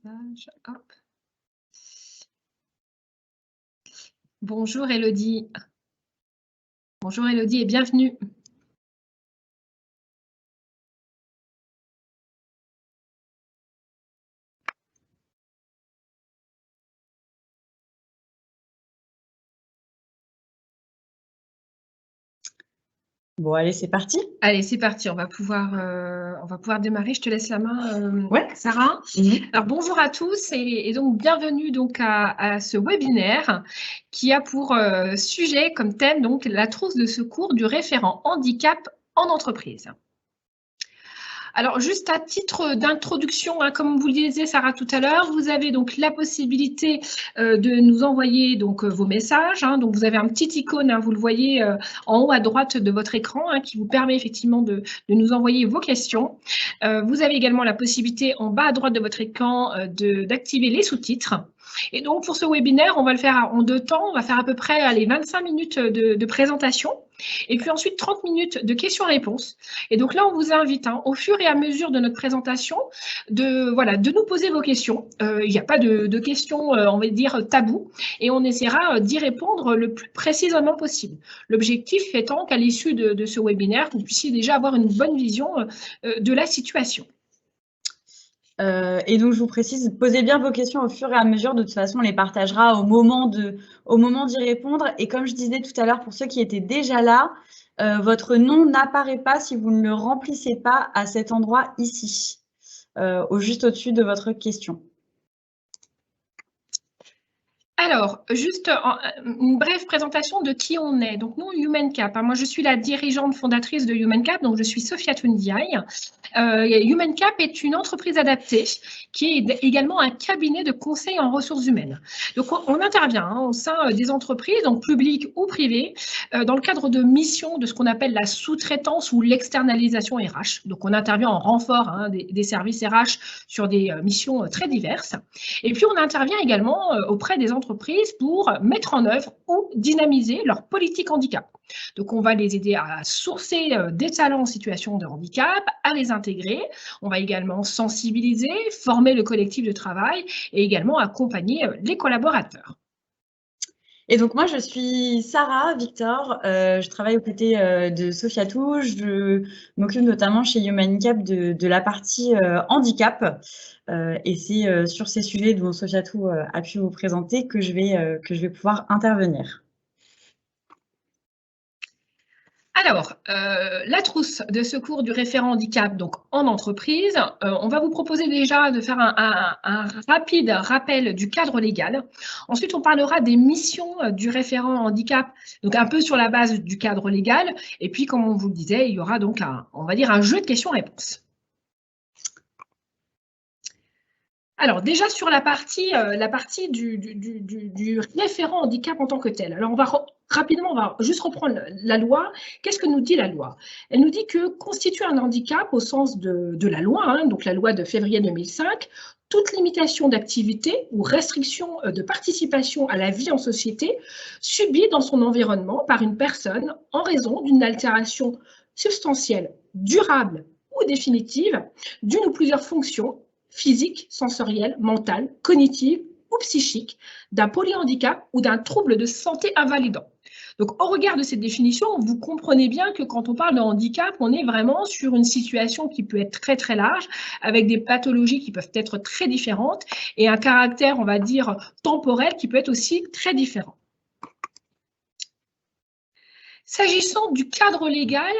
partage. Hop. Bonjour Elodie. Bonjour Elodie et bienvenue. Bon, allez, c'est parti. Allez, c'est parti. On va pouvoir démarrer. Je te laisse la main, Ouais. Sarah. Alors, bonjour à tous et donc bienvenue donc à ce webinaire qui a pour sujet comme thème donc la trousse de secours du référent handicap en entreprise. Alors, juste à titre d'introduction, hein, comme vous le disiez, Sarah, tout à l'heure, vous avez donc la possibilité de nous envoyer donc vos messages. Hein, donc, vous avez un petit icône, hein, vous le voyez en haut à droite de votre écran, hein, qui vous permet effectivement de nous envoyer vos questions. Vous avez également la possibilité en bas à droite de votre écran d'activer les sous-titres. Et donc, pour ce webinaire, on va le faire en 2 temps. On va faire à peu près 25 minutes de présentation et puis ensuite 30 minutes de questions-réponses. Et donc là, on vous invite, hein, au fur et à mesure de notre présentation, de nous poser vos questions. Il n'y a pas de questions, on va dire, tabous, et on essaiera d'y répondre le plus précisément possible. L'objectif étant qu'à l'issue de ce webinaire, vous puissiez déjà avoir une bonne vision de la situation. Et donc, je vous précise, posez bien vos questions au fur et à mesure. De toute façon, on les partagera au moment d'y répondre. Et comme je disais tout à l'heure, pour ceux qui étaient déjà là, votre nom n'apparaît pas si vous ne le remplissez pas à cet endroit ici, juste au-dessus de votre question. Alors, juste une brève présentation de qui on est. Donc, nous, HumanCap, hein, moi, je suis la dirigeante fondatrice de HumanCap, donc je suis Sophia Tundiaï. HumanCap est une entreprise adaptée qui est également un cabinet de conseil en ressources humaines. Donc, on intervient, hein, au sein des entreprises, donc publiques ou privées, dans le cadre de missions de ce qu'on appelle la sous-traitance ou l'externalisation RH. Donc, on intervient en renfort, hein, des services RH sur des missions très diverses. Et puis, on intervient également auprès des entreprises pour mettre en œuvre ou dynamiser leur politique handicap. Donc, on va les aider à sourcer des talents en situation de handicap, à les intégrer. On va également sensibiliser, former le collectif de travail et également accompagner les collaborateurs. Et donc, moi, je suis Sarah Victor. Je travaille aux côtés de Sophia Tou. Je m'occupe notamment chez HumanCap de la partie handicap. Et c'est sur ces sujets dont Sophia Tou a pu vous présenter que je vais pouvoir intervenir. Alors, la trousse de secours du référent handicap donc en entreprise, on va vous proposer déjà de faire un rapide rappel du cadre légal. Ensuite, on parlera des missions du référent handicap, donc un peu sur la base du cadre légal. Et puis, comme on vous le disait, il y aura donc on va dire un jeu de questions-réponses. Alors déjà sur la partie du référent handicap en tant que tel. Alors rapidement, on va juste reprendre la loi. Qu'est-ce que nous dit la loi? Elle nous dit que constitue un handicap au sens de la loi, hein, donc la loi de février 2005, toute limitation d'activité ou restriction de participation à la vie en société subie dans son environnement par une personne en raison d'une altération substantielle, durable ou définitive d'une ou plusieurs fonctions physique, sensorielle, mentale, cognitive ou psychique, d'un polyhandicap ou d'un trouble de santé invalidant. Donc, au regard de cette définition, vous comprenez bien que quand on parle de handicap, on est vraiment sur une situation qui peut être très, très large, avec des pathologies qui peuvent être très différentes et un caractère, on va dire, temporel qui peut être aussi très différent. S'agissant du cadre légal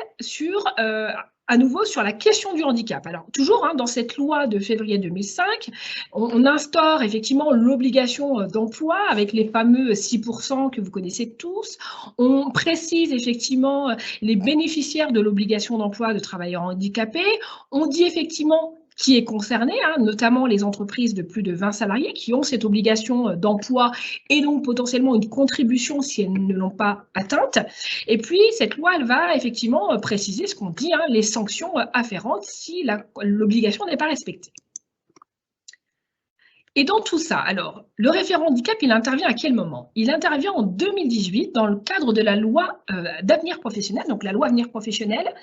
à nouveau sur la question du handicap. Alors, toujours dans cette loi de février 2005, on instaure effectivement l'obligation d'emploi avec les fameux 6% que vous connaissez tous. On précise effectivement les bénéficiaires de l'obligation d'emploi de travailleurs handicapés. On dit effectivement qui est concerné, notamment les entreprises de plus de 20 salariés qui ont cette obligation d'emploi et donc potentiellement une contribution si elles ne l'ont pas atteinte. Et puis, cette loi, elle va effectivement préciser ce qu'on dit, les sanctions afférentes si l'obligation n'est pas respectée. Et dans tout ça, alors, le référent handicap, il intervient à quel moment? Il intervient en 2018 dans le cadre de la loi d'avenir professionnel, donc la loi avenir professionnel.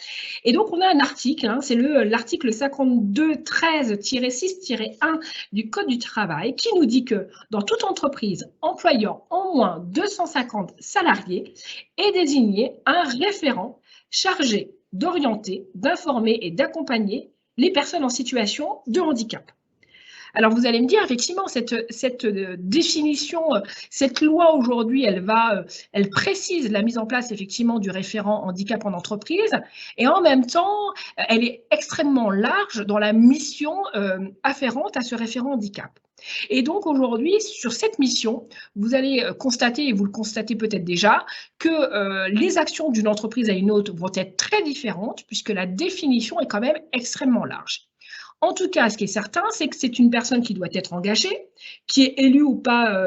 Et donc, on a un article, hein, c'est l'article 52-13-6-1 du Code du travail qui nous dit que dans toute entreprise employant au moins 250 salariés est désigné un référent chargé d'orienter, d'informer et d'accompagner les personnes en situation de handicap. Alors, vous allez me dire, effectivement, cette définition, cette loi aujourd'hui, elle précise la mise en place, effectivement, du référent handicap en entreprise et en même temps, elle est extrêmement large dans la mission afférente à ce référent handicap. Et donc, aujourd'hui, sur cette mission, vous allez constater, et vous le constatez peut-être déjà, que les actions d'une entreprise à une autre vont être très différentes puisque la définition est quand même extrêmement large. En tout cas, ce qui est certain, c'est que c'est une personne qui doit être engagée, qui est élue ou pas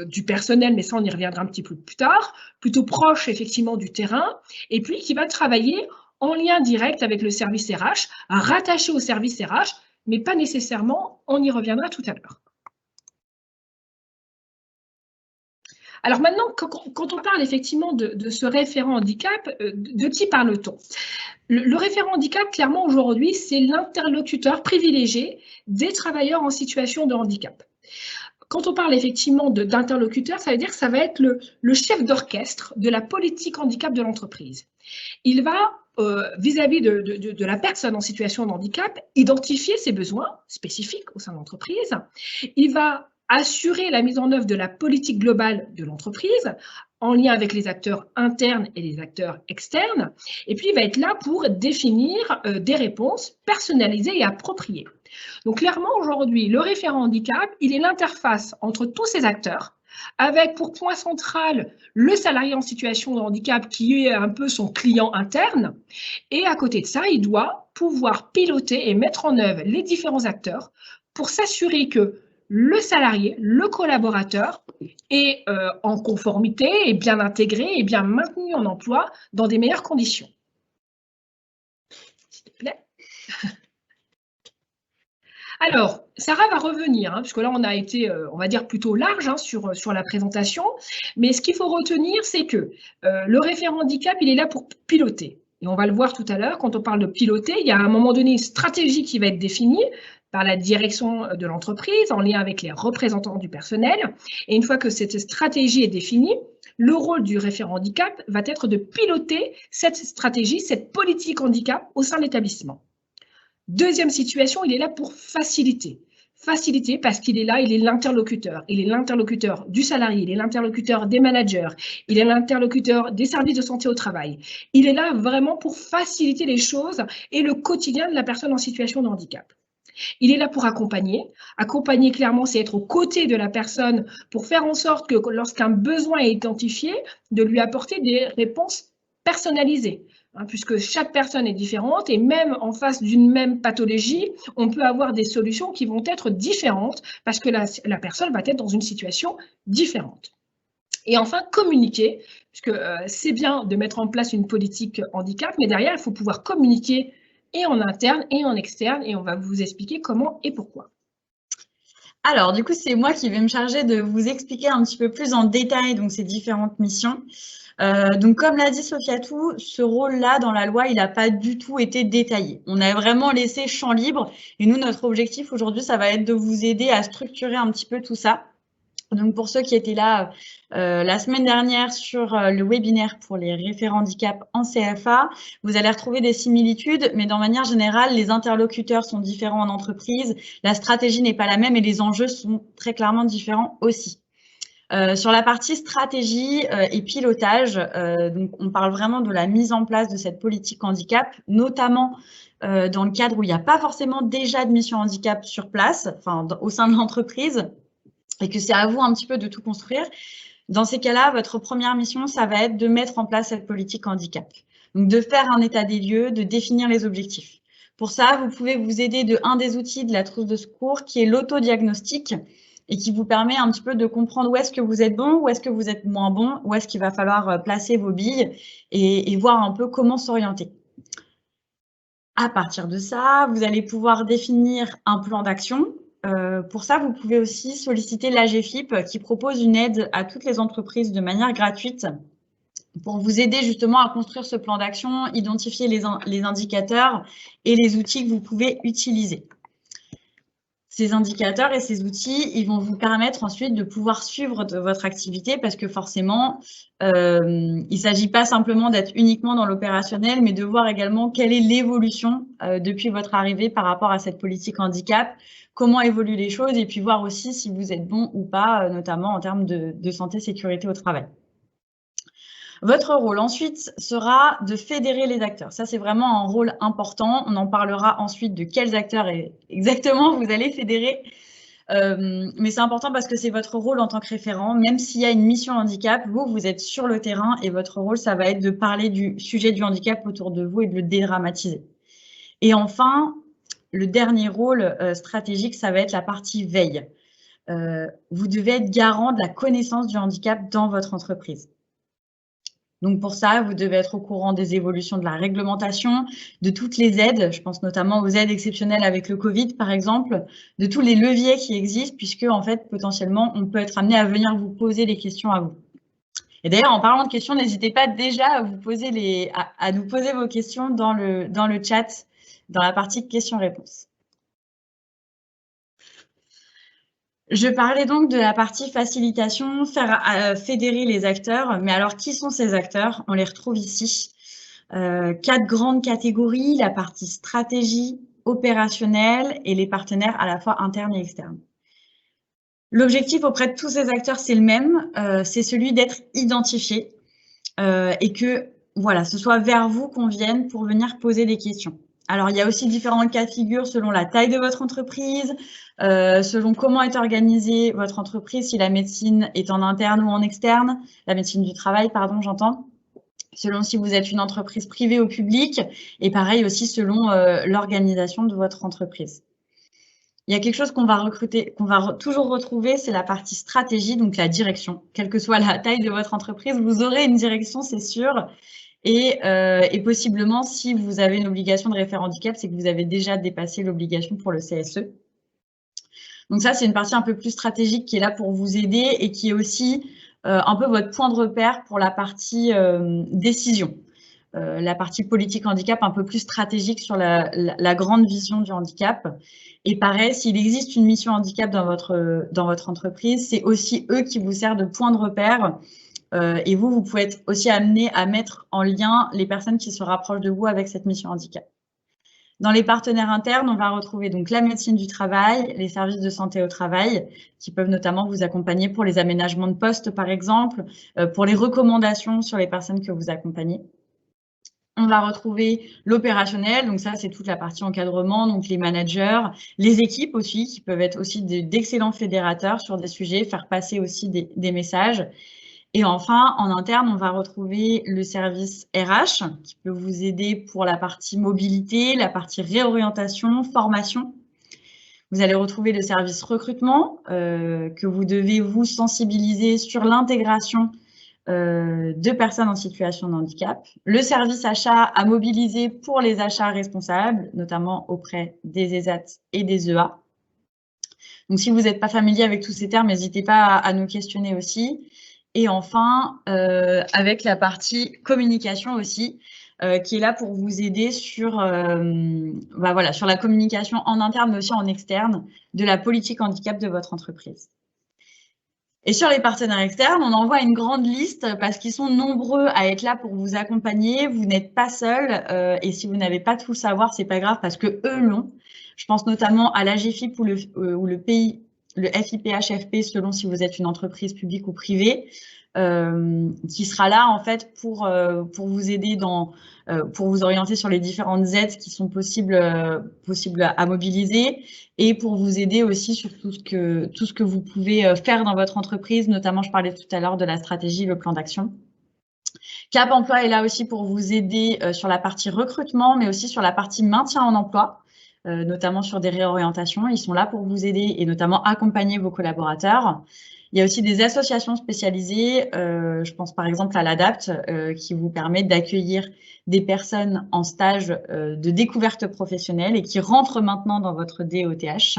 du personnel, mais ça, on y reviendra un petit peu plus tard, plutôt proche effectivement du terrain, et puis qui va travailler en lien direct avec le service RH, rattaché au service RH, mais pas nécessairement, on y reviendra tout à l'heure. Alors maintenant, quand on parle effectivement de ce référent handicap, de qui parle-t-on? Le référent handicap, clairement, aujourd'hui, c'est l'interlocuteur privilégié des travailleurs en situation de handicap. Quand on parle effectivement d'interlocuteur, ça veut dire que ça va être le chef d'orchestre de la politique handicap de l'entreprise. Il va, vis-à-vis de la personne en situation de handicap, identifier ses besoins spécifiques au sein de l'entreprise. Il va assurer la mise en œuvre de la politique globale de l'entreprise en lien avec les acteurs internes et les acteurs externes. Et puis, il va être là pour définir des réponses personnalisées et appropriées. Donc, clairement, aujourd'hui, le référent handicap, il est l'interface entre tous ces acteurs, avec pour point central le salarié en situation de handicap qui est un peu son client interne. Et à côté de ça, il doit pouvoir piloter et mettre en œuvre les différents acteurs pour s'assurer que le salarié, le collaborateur est en conformité, est bien intégré, est bien maintenu en emploi dans des meilleures conditions. S'il te plaît. Alors, Sarah va revenir, hein, puisque là, on a été, on va dire, plutôt large hein, sur la présentation. Mais ce qu'il faut retenir, c'est que le référent handicap, il est là pour piloter. Et on va le voir tout à l'heure, quand on parle de piloter, il y a à un moment donné une stratégie qui va être définie par la direction de l'entreprise, en lien avec les représentants du personnel. Et une fois que cette stratégie est définie, le rôle du référent handicap va être de piloter cette stratégie, cette politique handicap au sein de l'établissement. Deuxième situation, il est là pour faciliter. Faciliter parce qu'il est là, il est l'interlocuteur. Il est l'interlocuteur du salarié, il est l'interlocuteur des managers, il est l'interlocuteur des services de santé au travail. Il est là vraiment pour faciliter les choses et le quotidien de la personne en situation de handicap. Il est là pour accompagner. Accompagner, clairement, c'est être aux côtés de la personne pour faire en sorte que lorsqu'un besoin est identifié, de lui apporter des réponses personnalisées. Puisque chaque personne est différente et même en face d'une même pathologie, on peut avoir des solutions qui vont être différentes parce que la personne va être dans une situation différente. Et enfin, communiquer, puisque c'est bien de mettre en place une politique handicap, mais derrière, il faut pouvoir communiquer et en interne et en externe, et on va vous expliquer comment et pourquoi. Alors, du coup, c'est moi qui vais me charger de vous expliquer un petit peu plus en détail donc, ces différentes missions. Donc, comme l'a dit Sofiatou, ce rôle-là dans la loi, il n'a pas du tout été détaillé. On a vraiment laissé champ libre. Et nous, notre objectif aujourd'hui, ça va être de vous aider à structurer un petit peu tout ça. Donc, pour ceux qui étaient là la semaine dernière sur le webinaire pour les référents handicap en CFA, vous allez retrouver des similitudes, mais de manière générale, les interlocuteurs sont différents en entreprise, la stratégie n'est pas la même et les enjeux sont très clairement différents aussi. Sur la partie stratégie et pilotage, donc on parle vraiment de la mise en place de cette politique handicap, notamment dans le cadre où il n'y a pas forcément déjà de mission handicap sur place, enfin au sein de l'entreprise, et que c'est à vous un petit peu de tout construire. Dans ces cas-là, votre première mission, ça va être de mettre en place cette politique handicap. Donc, de faire un état des lieux, de définir les objectifs. Pour ça, vous pouvez vous aider de un des outils de la trousse de secours qui est l'autodiagnostic et qui vous permet un petit peu de comprendre où est-ce que vous êtes bon, où est-ce que vous êtes moins bon, où est-ce qu'il va falloir placer vos billes et voir un peu comment s'orienter. À partir de ça, vous allez pouvoir définir un plan d'action Pour ça, vous pouvez aussi solliciter l'AGFIP qui propose une aide à toutes les entreprises de manière gratuite pour vous aider justement à construire ce plan d'action, identifier les indicateurs et les outils que vous pouvez utiliser. Ces indicateurs et ces outils, ils vont vous permettre ensuite de pouvoir suivre votre activité parce que forcément, il ne s'agit pas simplement d'être uniquement dans l'opérationnel, mais de voir également quelle est l'évolution depuis votre arrivée par rapport à cette politique handicap, comment évoluent les choses et puis voir aussi si vous êtes bon ou pas, notamment en termes de santé, sécurité au travail. Votre rôle ensuite sera de fédérer les acteurs. Ça, c'est vraiment un rôle important. On en parlera ensuite de quels acteurs exactement vous allez fédérer. Mais c'est important parce que c'est votre rôle en tant que référent. Même s'il y a une mission handicap, vous êtes sur le terrain et votre rôle, ça va être de parler du sujet du handicap autour de vous et de le dédramatiser. Et enfin, le dernier rôle stratégique, ça va être la partie veille. Vous devez être garant de la connaissance du handicap dans votre entreprise. Donc pour ça, vous devez être au courant des évolutions de la réglementation, de toutes les aides, je pense notamment aux aides exceptionnelles avec le Covid par exemple, de tous les leviers qui existent puisque en fait potentiellement on peut être amené à venir vous poser des questions à vous. Et d'ailleurs en parlant de questions, n'hésitez pas déjà à vous poser à nous poser vos questions dans le chat, dans la partie questions-réponses. Je parlais donc de la partie facilitation, faire fédérer les acteurs. Mais alors, qui sont ces acteurs? On les retrouve ici. 4 grandes catégories, la partie stratégie, opérationnelle et les partenaires à la fois internes et externes. L'objectif auprès de tous ces acteurs, c'est le même, c'est celui d'être identifié et que voilà, ce soit vers vous qu'on vienne pour venir poser des questions. Alors, il y a aussi différents cas de figure selon la taille de votre entreprise, selon comment est organisée votre entreprise, si la médecine est en interne ou en externe, la médecine du travail, pardon, j'entends, selon si vous êtes une entreprise privée ou publique, et pareil aussi selon l'organisation de votre entreprise. Il y a quelque chose qu'on va toujours retrouver, c'est la partie stratégie, donc la direction. Quelle que soit la taille de votre entreprise, vous aurez une direction, c'est sûr. Et possiblement, si vous avez une obligation de référent handicap, c'est que vous avez déjà dépassé l'obligation pour le CSE. Donc ça, c'est une partie un peu plus stratégique qui est là pour vous aider et qui est aussi un peu votre point de repère pour la partie décision. La partie politique handicap un peu plus stratégique sur la grande vision du handicap. Et pareil, s'il existe une mission handicap dans votre entreprise, c'est aussi eux qui vous servent de point de repère. Et vous pouvez être aussi amené à mettre en lien les personnes qui se rapprochent de vous avec cette mission handicap. Dans les partenaires internes, on va retrouver donc la médecine du travail, les services de santé au travail, qui peuvent notamment vous accompagner pour les aménagements de poste, par exemple, pour les recommandations sur les personnes que vous accompagnez. On va retrouver l'opérationnel, donc ça, c'est toute la partie encadrement, donc les managers, les équipes aussi, qui peuvent être aussi d'excellents fédérateurs sur des sujets, faire passer aussi des messages. Et enfin, en interne, on va retrouver le service RH qui peut vous aider pour la partie mobilité, la partie réorientation, formation. Vous allez retrouver le service recrutement que vous devez vous sensibiliser sur l'intégration de personnes en situation de handicap. Le service achat à mobiliser pour les achats responsables, notamment auprès des ESAT et des EA. Donc, si vous n'êtes pas familier avec tous ces termes, n'hésitez pas à nous questionner aussi. Et enfin, avec la partie communication aussi, qui est là pour vous aider sur, sur la communication en interne, mais aussi en externe, de la politique handicap de votre entreprise. Et sur les partenaires externes, on envoie une grande liste parce qu'ils sont nombreux à être là pour vous accompagner. Vous n'êtes pas seul et si vous n'avez pas tout le savoir, c'est pas grave parce que eux l'ont. Je pense notamment à l'AGFIP ou le FIPHFP selon si vous êtes une entreprise publique ou privée, qui sera là en fait pour vous aider pour vous orienter sur les différentes aides qui sont possibles à mobiliser et pour vous aider aussi sur tout ce que vous pouvez faire dans votre entreprise. Notamment, je parlais tout à l'heure de la stratégie, le plan d'action. Cap Emploi est là aussi pour vous aider sur la partie recrutement, mais aussi sur la partie maintien en emploi, notamment sur des réorientations. Ils sont là pour vous aider et notamment accompagner vos collaborateurs. Il y a aussi des associations spécialisées, je pense par exemple à l'ADAPT, qui vous permet d'accueillir des personnes en stage de découverte professionnelle et qui rentrent maintenant dans votre DOTH.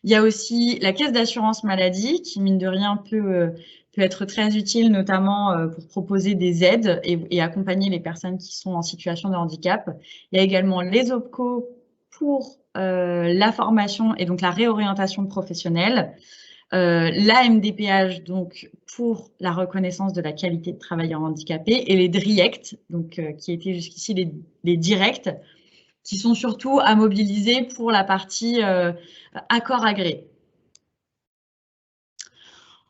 Il Il y a aussi la caisse d'assurance maladie qui, mine de rien, peut être très utile, notamment pour proposer des aides et accompagner les personnes qui sont en situation de handicap. Il y a également les OPCO pour la formation et donc la réorientation professionnelle. La MDPH, donc pour la reconnaissance de la qualité de travailleur handicapé, et les DRIECT, donc qui étaient jusqu'ici les directs, qui sont surtout à mobiliser pour la partie accord agréé.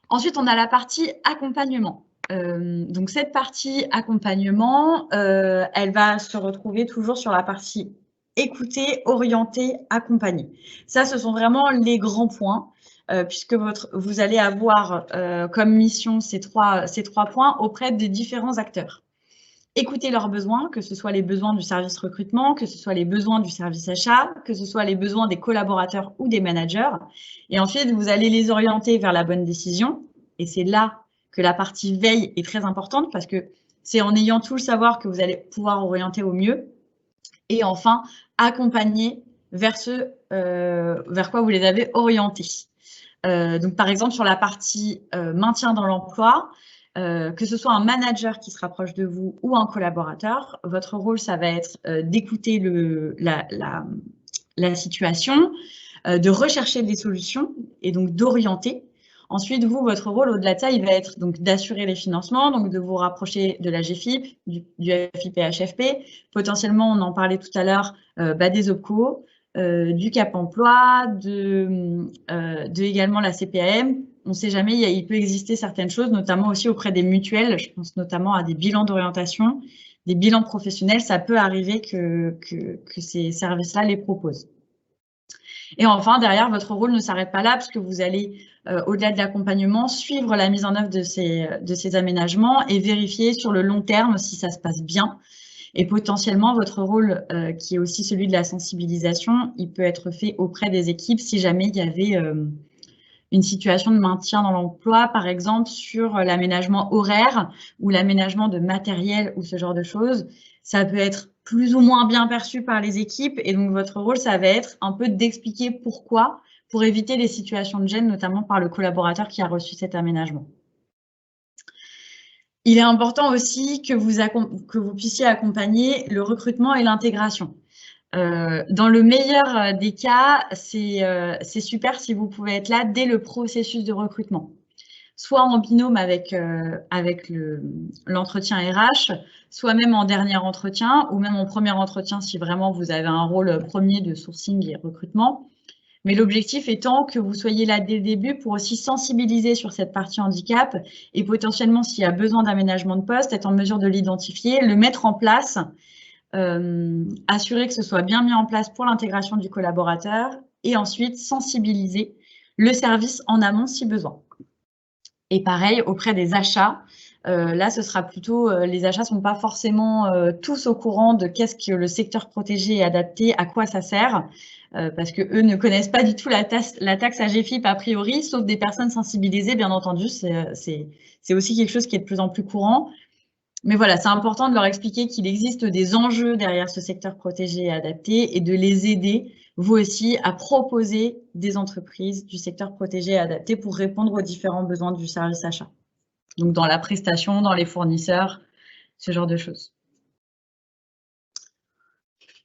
Ensuite, on a la partie accompagnement. Donc cette partie accompagnement, elle va se retrouver toujours sur la partie écouter, orienter, accompagner. Ça, ce sont vraiment les grands points. Puisque vous allez avoir comme mission ces trois points auprès des différents acteurs. Écouter leurs besoins, que ce soit les besoins du service recrutement, que ce soit les besoins du service achat, que ce soit les besoins des collaborateurs ou des managers. Et ensuite, vous allez les orienter vers la bonne décision. Et c'est là que la partie veille est très importante parce que c'est en ayant tout le savoir que vous allez pouvoir orienter au mieux. Et enfin, accompagner vers vers quoi vous les avez orientés. Donc, par exemple, sur la partie maintien dans l'emploi, que ce soit un manager qui se rapproche de vous ou un collaborateur, votre rôle, ça va être d'écouter la situation, de rechercher des solutions et donc d'orienter. Ensuite, vous, votre rôle, au-delà de ça, il va être donc d'assurer les financements, donc de vous rapprocher de la GFIP, du FIP et HFP. Potentiellement, on en parlait tout à l'heure, des OPCO, du Cap Emploi, de également la CPAM. On ne sait jamais, il peut exister certaines choses, notamment aussi auprès des mutuelles. Je pense notamment à des bilans d'orientation, des bilans professionnels. Ça peut arriver que ces services-là les proposent. Et enfin, derrière, votre rôle ne s'arrête pas là, parce que vous allez, au-delà de l'accompagnement, suivre la mise en œuvre de ces aménagements et vérifier sur le long terme si ça se passe bien. Et potentiellement, votre rôle, qui est aussi celui de la sensibilisation, il peut être fait auprès des équipes si jamais il y avait une situation de maintien dans l'emploi, par exemple, sur l'aménagement horaire ou l'aménagement de matériel ou ce genre de choses. Ça peut être plus ou moins bien perçu par les équipes. Et donc, votre rôle, ça va être un peu d'expliquer pourquoi, pour éviter les situations de gêne, notamment par le collaborateur qui a reçu cet aménagement. Il est important aussi que vous puissiez accompagner le recrutement et l'intégration. Dans le meilleur des cas, c'est super si vous pouvez être là dès le processus de recrutement, soit en binôme avec l'entretien RH, soit même en dernier entretien, ou même en premier entretien si vraiment vous avez un rôle premier de sourcing et recrutement. Mais l'objectif étant que vous soyez là dès le début pour aussi sensibiliser sur cette partie handicap et potentiellement, s'il y a besoin d'aménagement de poste, être en mesure de l'identifier, le mettre en place, assurer que ce soit bien mis en place pour l'intégration du collaborateur et ensuite sensibiliser le service en amont si besoin. Et pareil, auprès des achats, là, ce sera plutôt, les achats ne sont pas forcément tous au courant de qu'est-ce que le secteur protégé et adapté, à quoi ça sert, parce qu'eux ne connaissent pas du tout la taxe AGFIP a priori, sauf des personnes sensibilisées, bien entendu, c'est aussi quelque chose qui est de plus en plus courant. Mais voilà, c'est important de leur expliquer qu'il existe des enjeux derrière ce secteur protégé et adapté et de les aider, vous aussi, à proposer des entreprises du secteur protégé et adapté pour répondre aux différents besoins du service achat. Donc, dans la prestation, dans les fournisseurs, ce genre de choses.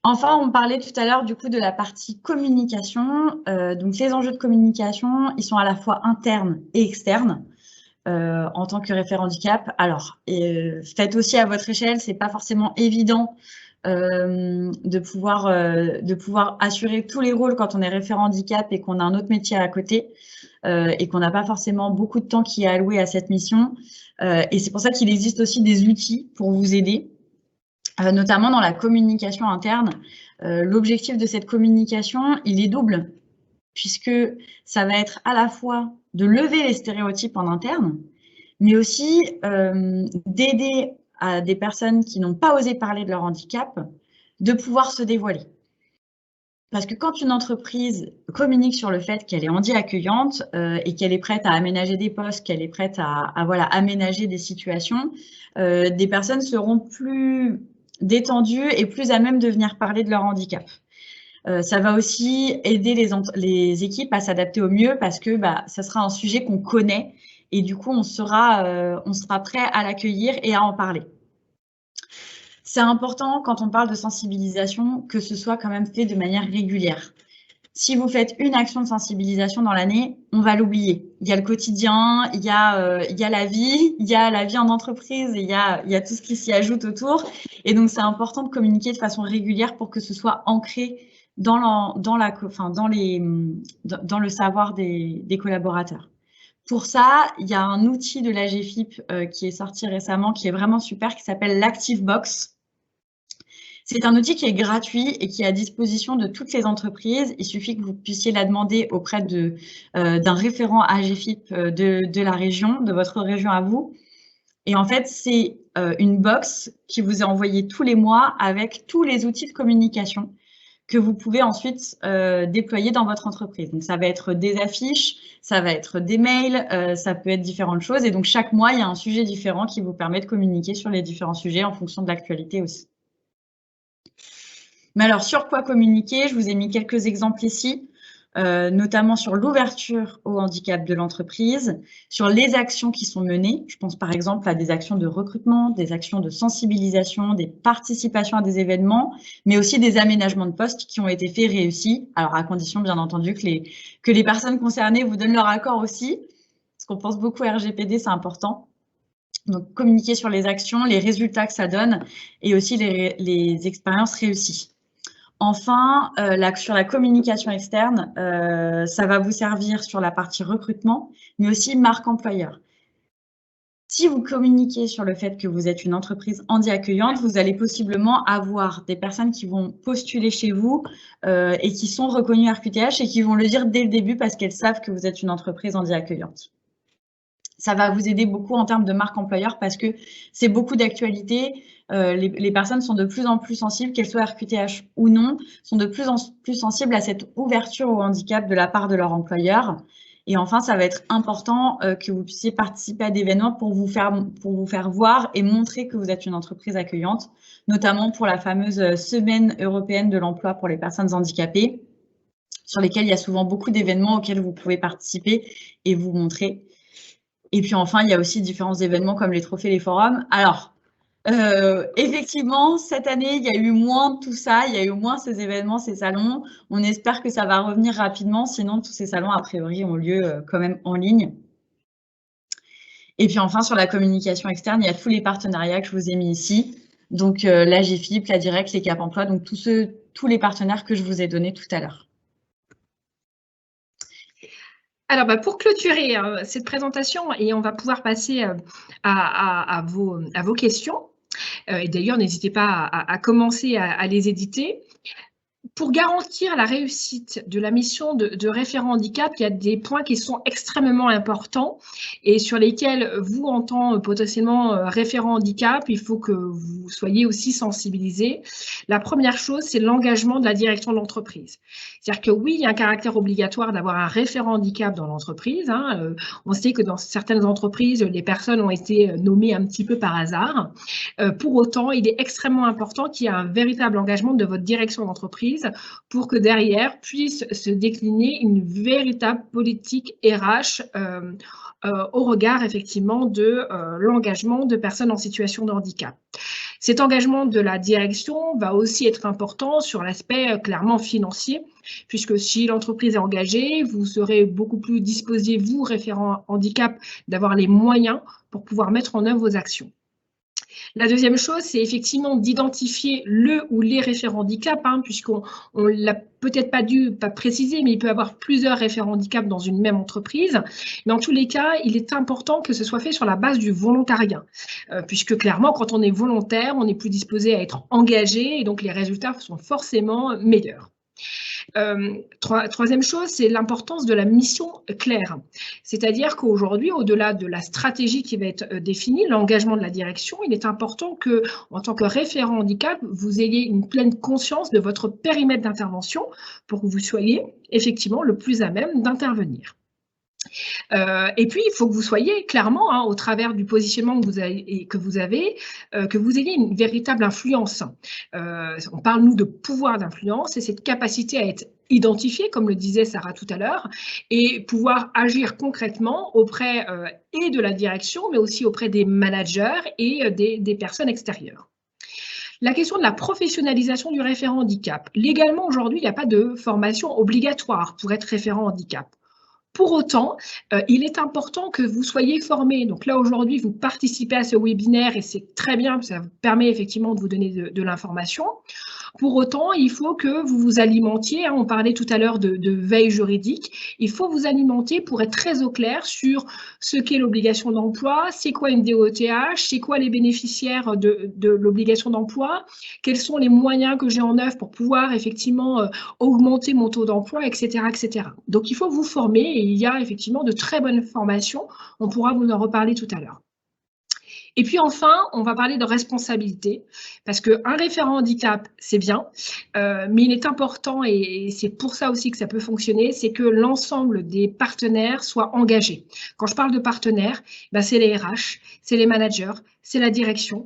Enfin, on parlait tout à l'heure du coup de la partie communication. Donc, les enjeux de communication, ils sont à la fois internes et externes. En tant que référent handicap. Alors, faites aussi à votre échelle, c'est pas forcément évident de pouvoir assurer tous les rôles quand on est référent handicap et qu'on a un autre métier à côté et qu'on n'a pas forcément beaucoup de temps qui est alloué à cette mission. Et c'est pour ça qu'il existe aussi des outils pour vous aider, notamment dans la communication interne. L'objectif de cette communication, il est double, puisque ça va être à la fois de lever les stéréotypes en interne, mais aussi d'aider à des personnes qui n'ont pas osé parler de leur handicap de pouvoir se dévoiler. Parce que quand une entreprise communique sur le fait qu'elle est handi-accueillante et qu'elle est prête à aménager des postes, qu'elle est prête à voilà, aménager des situations, des personnes seront plus détendues et plus à même de venir parler de leur handicap. Ça va aussi aider les équipes à s'adapter au mieux parce que ça sera un sujet qu'on connaît et du coup, on sera prêt à l'accueillir et à en parler. C'est important quand on parle de sensibilisation que ce soit quand même fait de manière régulière. Si vous faites une action de sensibilisation dans l'année, on va l'oublier. Il y a le quotidien, il y a la vie, il y a la vie en entreprise, et il y a tout ce qui s'y ajoute autour. Et donc, c'est important de communiquer de façon régulière pour que ce soit ancré dans le savoir des collaborateurs. Pour ça, il y a un outil de l'AGFIP qui est sorti récemment, qui est vraiment super, qui s'appelle l'ActiveBox. C'est un outil qui est gratuit et qui est à disposition de toutes les entreprises. Il suffit que vous puissiez la demander auprès d'un référent AGFIP de la région, de votre région à vous. Et en fait, c'est une box qui vous est envoyée tous les mois avec tous les outils de communication que vous pouvez ensuite déployer dans votre entreprise. Donc, ça va être des affiches, ça va être des mails, ça peut être différentes choses. Et donc, chaque mois, il y a un sujet différent qui vous permet de communiquer sur les différents sujets en fonction de l'actualité aussi. Mais alors, sur quoi communiquer? Je vous ai mis quelques exemples ici, notamment sur l'ouverture au handicap de l'entreprise, sur les actions qui sont menées. Je pense par exemple à des actions de recrutement, des actions de sensibilisation, des participations à des événements, mais aussi des aménagements de postes qui ont été faits réussis. Alors, à condition, bien entendu, que les personnes concernées vous donnent leur accord aussi, parce qu'on pense beaucoup à RGPD, c'est important. Donc, communiquer sur les actions, les résultats que ça donne et aussi les expériences réussies. Enfin, sur la communication externe, ça va vous servir sur la partie recrutement, mais aussi marque employeur. Si vous communiquez sur le fait que vous êtes une entreprise handi-accueillante, vous allez possiblement avoir des personnes qui vont postuler chez vous et qui sont reconnues RQTH et qui vont le dire dès le début parce qu'elles savent que vous êtes une entreprise handi-accueillante. Ça va vous aider beaucoup en termes de marque employeur parce que c'est beaucoup d'actualité. Les personnes sont de plus en plus sensibles, qu'elles soient RQTH ou non, sont de plus en plus sensibles à cette ouverture au handicap de la part de leur employeur. Et enfin, ça va être important que vous puissiez participer à des événements pour vous faire voir et montrer que vous êtes une entreprise accueillante, notamment pour la fameuse Semaine européenne de l'emploi pour les personnes handicapées, sur lesquelles il y a souvent beaucoup d'événements auxquels vous pouvez participer et vous montrer. Et puis enfin, il y a aussi différents événements comme les trophées, les forums. Alors, effectivement, cette année, il y a eu moins de tout ça, il y a eu moins ces événements, ces salons. On espère que ça va revenir rapidement, sinon tous ces salons, a priori, ont lieu quand même en ligne. Et puis enfin, sur la communication externe, il y a tous les partenariats que je vous ai mis ici. Donc, l'AGFIP, la Direct, les Cap Emploi, donc tous les partenaires que je vous ai donnés tout à l'heure. Alors, pour clôturer cette présentation, et on va pouvoir passer à vos questions. Et d'ailleurs, n'hésitez pas à commencer à les éditer. Pour garantir la réussite de la mission de référent handicap, il y a des points qui sont extrêmement importants et sur lesquels vous, en tant potentiellement référent handicap, il faut que vous soyez aussi sensibilisés. La première chose, c'est l'engagement de la direction de l'entreprise. C'est-à-dire que oui, il y a un caractère obligatoire d'avoir un référent handicap dans l'entreprise. On sait que dans certaines entreprises, les personnes ont été nommées un petit peu par hasard. Pour autant, il est extrêmement important qu'il y ait un véritable engagement de votre direction d'entreprise pour que derrière puisse se décliner une véritable politique RH au regard effectivement de l'engagement de personnes en situation de handicap. Cet engagement de la direction va aussi être important sur l'aspect clairement financier, puisque si l'entreprise est engagée, vous serez beaucoup plus disposé, vous, référent handicap, d'avoir les moyens pour pouvoir mettre en œuvre vos actions. La deuxième chose, c'est effectivement d'identifier le ou les référents handicap, puisqu'on ne l'a peut-être pas préciser, mais il peut y avoir plusieurs référents handicap dans une même entreprise. Dans tous les cas, il est important que ce soit fait sur la base du volontariat, puisque clairement, quand on est volontaire, on est plus disposé à être engagé et donc les résultats sont forcément meilleurs. Troisième chose, c'est l'importance de la mission claire. C'est-à-dire qu'aujourd'hui, au-delà de la stratégie qui va être définie, l'engagement de la direction, il est important que, en tant que référent handicap, vous ayez une pleine conscience de votre périmètre d'intervention pour que vous soyez effectivement le plus à même d'intervenir. Et puis, il faut que vous soyez clairement, hein, au travers du positionnement que vous avez, que vous ayez une véritable influence. On parle, nous, de pouvoir d'influence et cette capacité à être identifié, comme le disait Sarah tout à l'heure, et pouvoir agir concrètement auprès et de la direction, mais aussi auprès des managers et des personnes extérieures. La question de la professionnalisation du référent handicap. Légalement, aujourd'hui, il n'y a pas de formation obligatoire pour être référent handicap. Pour autant, il est important que vous soyez formés. Donc là, aujourd'hui, vous participez à ce webinaire et c'est très bien, ça vous permet effectivement de vous donner de l'information. Pour autant, il faut que vous vous alimentiez, hein, on parlait tout à l'heure de veille juridique, il faut vous alimenter pour être très au clair sur ce qu'est l'obligation d'emploi, c'est quoi une DOTH, c'est quoi les bénéficiaires de l'obligation d'emploi, quels sont les moyens que j'ai en œuvre pour pouvoir effectivement augmenter mon taux d'emploi, etc., etc. Donc, il faut vous former et il y a effectivement de très bonnes formations, on pourra vous en reparler tout à l'heure. Et puis enfin, on va parler de responsabilité, parce qu'un référent handicap, c'est bien, mais il est important, et c'est pour ça aussi que ça peut fonctionner, c'est que l'ensemble des partenaires soient engagés. Quand je parle de partenaires, ben c'est les RH, c'est les managers, c'est la direction.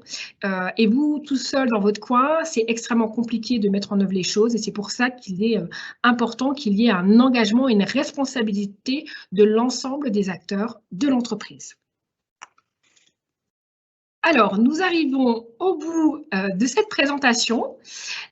Et vous, tout seul dans votre coin, c'est extrêmement compliqué de mettre en œuvre les choses, et c'est pour ça qu'il est important qu'il y ait un engagement et une responsabilité de l'ensemble des acteurs de l'entreprise. Alors, nous arrivons au bout de cette présentation.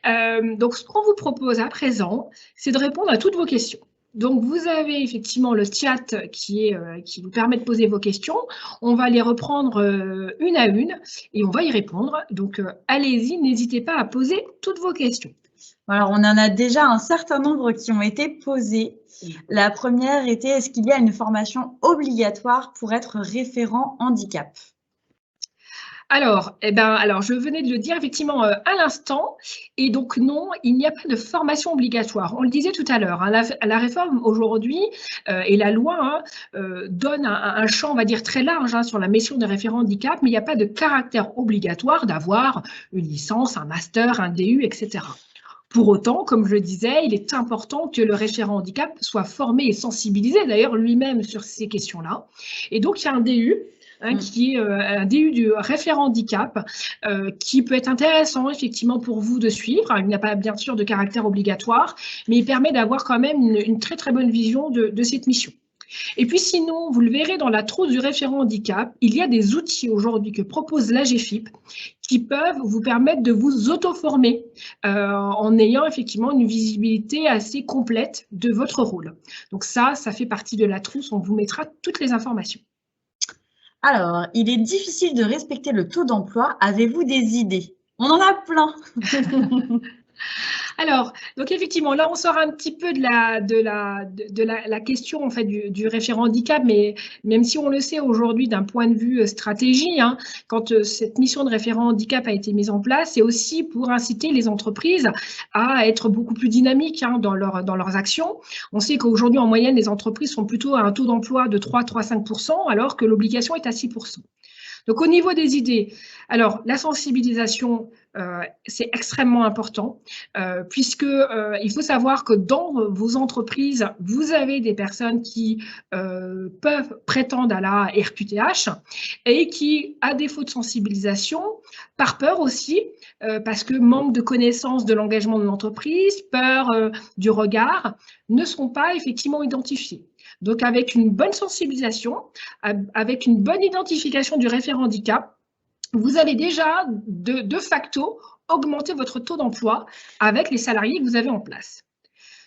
Donc, ce qu'on vous propose à présent, c'est de répondre à toutes vos questions. Donc, vous avez effectivement le chat qui vous permet de poser vos questions. On va les reprendre une à une et on va y répondre. Donc, allez-y, n'hésitez pas à poser toutes vos questions. Alors, on en a déjà un certain nombre qui ont été posées. La première était, est-ce qu'il y a une formation obligatoire pour être référent handicap ? Alors, je venais de le dire effectivement à l'instant, et donc non, il n'y a pas de formation obligatoire. On le disait tout à l'heure, hein, la réforme aujourd'hui et la loi donne un champ, on va dire, très large sur la mission des référents handicap, mais il n'y a pas de caractère obligatoire d'avoir une licence, un master, un DU, etc. Pour autant, comme je le disais, il est important que le référent handicap soit formé et sensibilisé d'ailleurs lui-même sur ces questions-là. Et donc, il y a un DU, qui est un DU du référent handicap, qui peut être intéressant effectivement pour vous de suivre. Alors, il n'y a pas bien sûr de caractère obligatoire, mais il permet d'avoir quand même une très très bonne vision de cette mission. Et puis sinon, vous le verrez dans la trousse du référent handicap, il y a des outils aujourd'hui que propose l'AGEFIP qui peuvent vous permettre de vous auto-former en ayant effectivement une visibilité assez complète de votre rôle. Donc ça fait partie de la trousse, on vous mettra toutes les informations. Alors, il est difficile de respecter le taux d'emploi. Avez-vous des idées? On en a plein. Alors, donc effectivement, là, on sort un petit peu de la question en fait du référent handicap, mais même si on le sait aujourd'hui d'un point de vue stratégie, quand cette mission de référent handicap a été mise en place, c'est aussi pour inciter les entreprises à être beaucoup plus dynamiques dans leurs actions. On sait qu'aujourd'hui, en moyenne, les entreprises sont plutôt à un taux d'emploi de 3,5%, alors que l'obligation est à 6%. Donc, au niveau des idées, alors la sensibilisation, c'est extrêmement important puisque il faut savoir que dans vos entreprises, vous avez des personnes qui peuvent prétendre à la RQTH et qui, à défaut de sensibilisation, par peur aussi, parce que manque de connaissance de l'engagement de l'entreprise, peur du regard, ne sont pas effectivement identifiés. Donc, avec une bonne sensibilisation, avec une bonne identification du référent handicap, vous allez déjà, de facto, augmenter votre taux d'emploi avec les salariés que vous avez en place.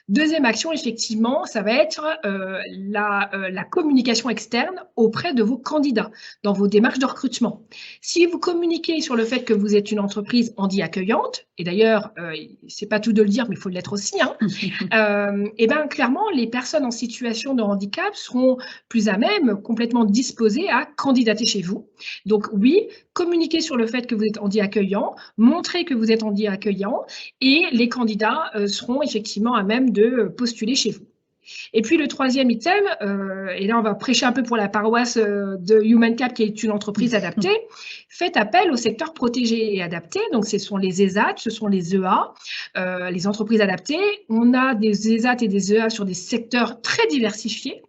Deuxième action, effectivement, ça va être la communication externe auprès de vos candidats dans vos démarches de recrutement. Si vous communiquez sur le fait que vous êtes une entreprise handi-accueillante, et d'ailleurs, c'est pas tout de le dire, mais il faut l'être aussi, et bien clairement, les personnes en situation de handicap seront plus à même, complètement disposées à candidater chez vous. Donc oui, communiquez sur le fait que vous êtes handi-accueillant, montrez que vous êtes handi-accueillant, et les candidats seront effectivement à même de postuler chez vous. Et puis le troisième item, et là on va prêcher un peu pour la paroisse de HumanCap, qui est une entreprise adaptée, faites appel au secteur protégé et adapté. Donc ce sont les ESAT, ce sont les EA, les entreprises adaptées. On a des ESAT et des EA sur des secteurs très diversifiés.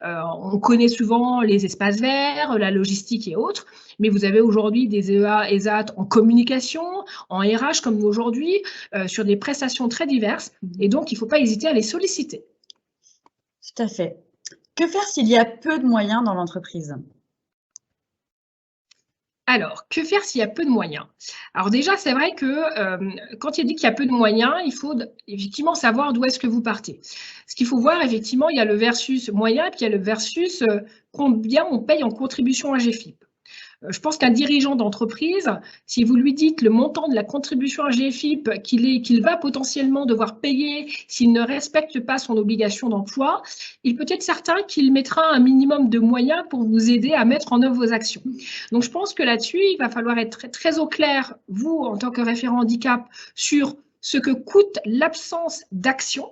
On connaît souvent les espaces verts, la logistique et autres, mais vous avez aujourd'hui des EA, ESAT en communication, en RH comme aujourd'hui, sur des prestations très diverses, et donc il ne faut pas hésiter à les solliciter. Tout à fait. Que faire s'il y a peu de moyens dans l'entreprise? Alors, que faire s'il y a peu de moyens? Alors déjà, c'est vrai que quand il dit qu'il y a peu de moyens, il faut effectivement savoir d'où est-ce que vous partez. Ce qu'il faut voir, effectivement, il y a le versus moyen, puis il y a le versus combien on paye en contribution à GFIP. Je pense qu'un dirigeant d'entreprise, si vous lui dites le montant de la contribution à GFIP qu'il va potentiellement devoir payer s'il ne respecte pas son obligation d'emploi, il peut être certain qu'il mettra un minimum de moyens pour vous aider à mettre en œuvre vos actions. Donc, je pense que là-dessus, il va falloir être très, très au clair, vous, en tant que référent handicap, sur ce que coûte l'absence d'action.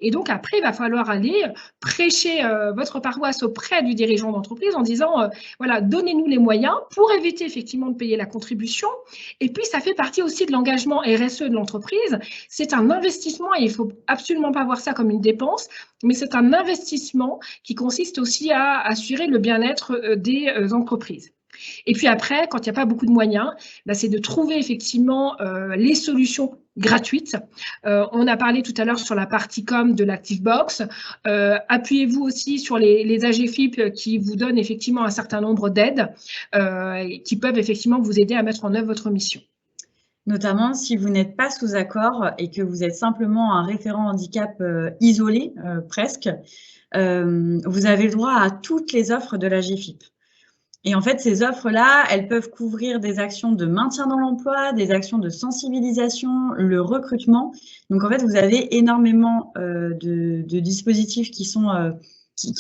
Et donc, après, il va falloir aller prêcher votre paroisse auprès du dirigeant d'entreprise en disant, voilà, donnez-nous les moyens pour éviter effectivement de payer la contribution. Et puis, ça fait partie aussi de l'engagement RSE de l'entreprise. C'est un investissement et il ne faut absolument pas voir ça comme une dépense, mais c'est un investissement qui consiste aussi à assurer le bien-être des entreprises. Et puis après, quand il n'y a pas beaucoup de moyens, c'est de trouver effectivement les solutions gratuites. On a parlé tout à l'heure sur la partie com de l'ActiveBox. Appuyez-vous aussi sur les AGFIP qui vous donnent effectivement un certain nombre d'aides qui peuvent effectivement vous aider à mettre en œuvre votre mission. Notamment si vous n'êtes pas sous accord et que vous êtes simplement un référent handicap isolé, presque, vous avez le droit à toutes les offres de la GFIP. Et en fait, ces offres-là, elles peuvent couvrir des actions de maintien dans l'emploi, des actions de sensibilisation, le recrutement. Donc, en fait, vous avez énormément de dispositifs qui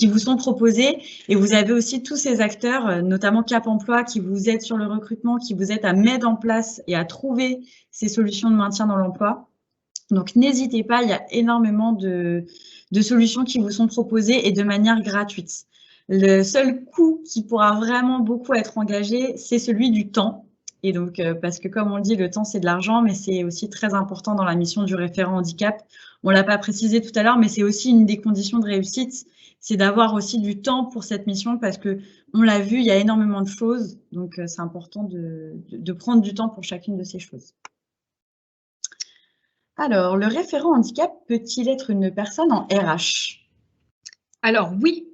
vous sont proposés. Et vous avez aussi tous ces acteurs, notamment Cap Emploi, qui vous aident sur le recrutement, qui vous aident à mettre en place et à trouver ces solutions de maintien dans l'emploi. Donc, n'hésitez pas, il y a énormément de solutions qui vous sont proposées et de manière gratuite. Le seul coût qui pourra vraiment beaucoup être engagé, c'est celui du temps. Et donc, parce que comme on le dit, le temps, c'est de l'argent, mais c'est aussi très important dans la mission du référent handicap. On ne l'a pas précisé tout à l'heure, mais c'est aussi une des conditions de réussite, c'est d'avoir aussi du temps pour cette mission parce que on l'a vu, il y a énormément de choses. Donc, c'est important de prendre du temps pour chacune de ces choses. Alors, le référent handicap peut-il être une personne en RH? Alors oui.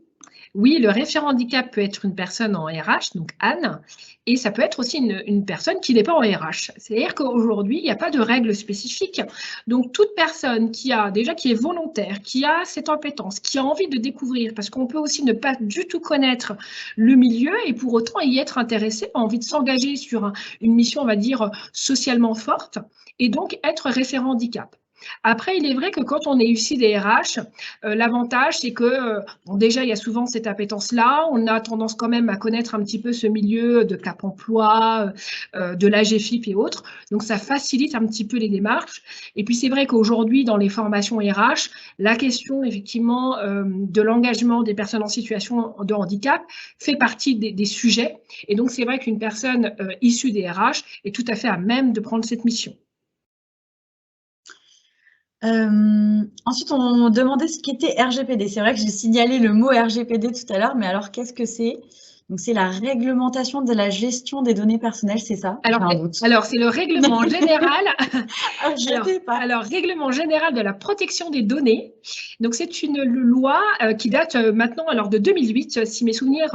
Oui, le référent handicap peut être une personne en RH, donc Anne, et ça peut être aussi une personne qui n'est pas en RH. C'est-à-dire qu'aujourd'hui, il n'y a pas de règles spécifiques. Donc, toute personne qui est volontaire, qui a cette compétence, qui a envie de découvrir, parce qu'on peut aussi ne pas du tout connaître le milieu et pour autant y être intéressé, envie de s'engager sur une mission, on va dire, socialement forte, et donc être référent handicap. Après, il est vrai que quand on est issu des RH, l'avantage, c'est que déjà, il y a souvent cette appétence-là. On a tendance quand même à connaître un petit peu ce milieu de Cap Emploi, de l'AGFIP et autres. Donc, ça facilite un petit peu les démarches. Et puis, c'est vrai qu'aujourd'hui, dans les formations RH, la question, effectivement, de l'engagement des personnes en situation de handicap fait partie des sujets. Et donc, c'est vrai qu'une personne issue des RH est tout à fait à même de prendre cette mission. Ensuite, on demandait ce qu'était RGPD. C'est vrai que j'ai signalé le mot RGPD tout à l'heure, mais alors qu'est-ce que c'est? Donc, c'est la réglementation de la gestion des données personnelles, c'est ça? Alors c'est le règlement général. Alors, règlement général de la protection des données. Donc, c'est une loi qui date maintenant de 2008, si mes souvenirs,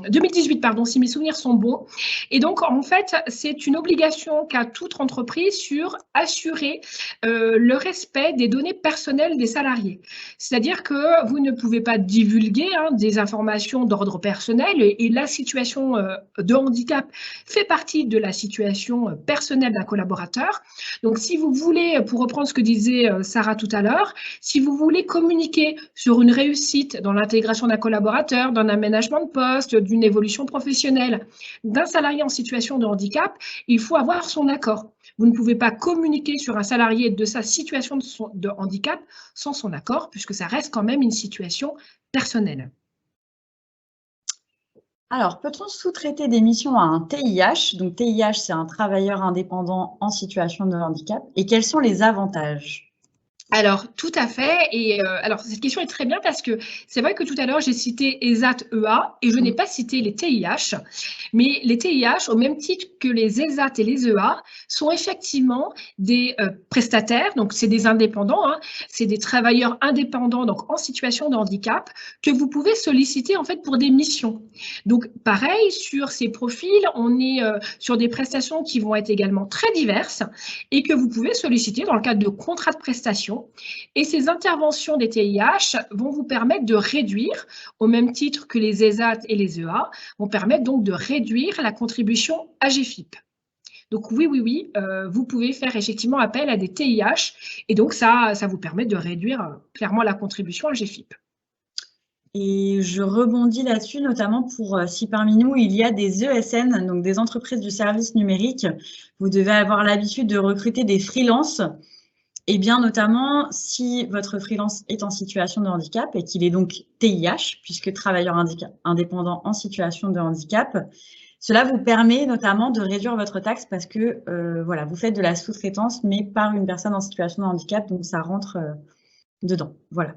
2018, pardon, si mes souvenirs sont bons. Et donc, en fait, c'est une obligation qu'a toute entreprise sur assurer le respect des données personnelles des salariés. C'est-à-dire que vous ne pouvez pas divulguer des informations d'ordre personnel et la situation de handicap fait partie de la situation personnelle d'un collaborateur. Donc, si vous voulez, pour reprendre ce que disait Sarah tout à l'heure, si vous voulez communiquer sur une réussite dans l'intégration d'un collaborateur, d'un aménagement de poste, d'une évolution professionnelle, d'un salarié en situation de handicap, il faut avoir son accord. Vous ne pouvez pas communiquer sur un salarié de sa situation de handicap sans son accord, puisque ça reste quand même une situation personnelle. Alors, peut-on sous-traiter des missions à un TIH? Donc, TIH, c'est un travailleur indépendant en situation de handicap. Et quels sont les avantages? Alors, tout à fait. Et alors, cette question est très bien parce que c'est vrai que tout à l'heure, j'ai cité ESAT-EA et je n'ai pas cité les TIH. Mais les TIH, au même titre que les ESAT et les EA, sont effectivement des prestataires. Donc, c'est des indépendants. Hein, c'est des travailleurs indépendants, donc en situation de handicap, que vous pouvez solliciter en fait pour des missions. Donc, pareil, sur ces profils, on est sur des prestations qui vont être également très diverses et que vous pouvez solliciter dans le cadre de contrats de prestation. Et ces interventions des TIH vont vous permettre de réduire, au même titre que les ESAT et les EA, vont permettre donc de réduire la contribution AGFIP. Donc oui, vous pouvez faire effectivement appel à des TIH et donc ça vous permet de réduire clairement la contribution AGFIP. Et je rebondis là-dessus, notamment pour si parmi nous, il y a des ESN, donc des entreprises du service numérique. Vous devez avoir l'habitude de recruter des freelances. Et bien notamment, si votre freelance est en situation de handicap et qu'il est donc TIH, puisque travailleur indépendant en situation de handicap, cela vous permet notamment de réduire votre taxe parce que voilà, vous faites de la sous-traitance, mais par une personne en situation de handicap, donc ça rentre dedans. Voilà.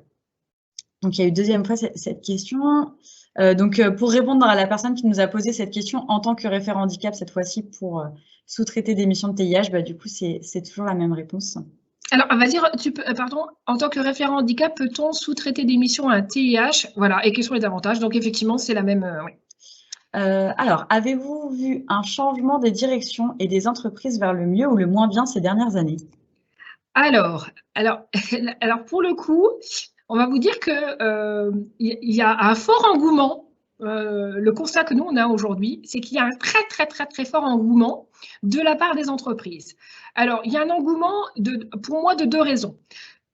Donc, il y a eu deuxième fois cette question. Pour répondre à la personne qui nous a posé cette question en tant que référent handicap, cette fois-ci pour sous-traiter des missions de TIH, du coup, c'est toujours la même réponse. Alors, vas-y, pardon, en tant que référent handicap, peut-on sous-traiter des missions à un TIH? Voilà, et quels sont les avantages? Donc, effectivement, c'est la même, oui. Alors, avez-vous vu un changement des directions et des entreprises vers le mieux ou le moins bien ces dernières années? Alors, pour le coup, on va vous dire qu'il y a un fort engouement. Le constat que nous, on a aujourd'hui, c'est qu'il y a un très fort engouement de la part des entreprises. Alors, il y a un engouement, pour moi, de deux raisons.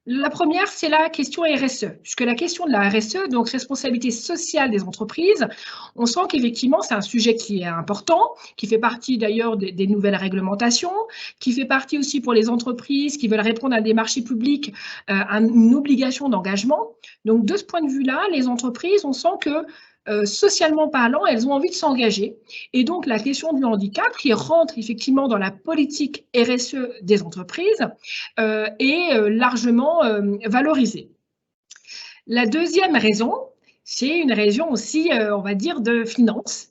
La première, c'est la question RSE, puisque la question de la RSE, donc responsabilité sociale des entreprises, on sent qu'effectivement, c'est un sujet qui est important, qui fait partie d'ailleurs des nouvelles réglementations, qui fait partie aussi pour les entreprises qui veulent répondre à des marchés publics, à une obligation d'engagement. Donc, de ce point de vue-là, les entreprises, on sent que socialement parlant, elles ont envie de s'engager. Et donc, la question du handicap, qui rentre effectivement dans la politique RSE des entreprises, est largement valorisée. La deuxième raison, c'est une raison aussi, on va dire, de finance,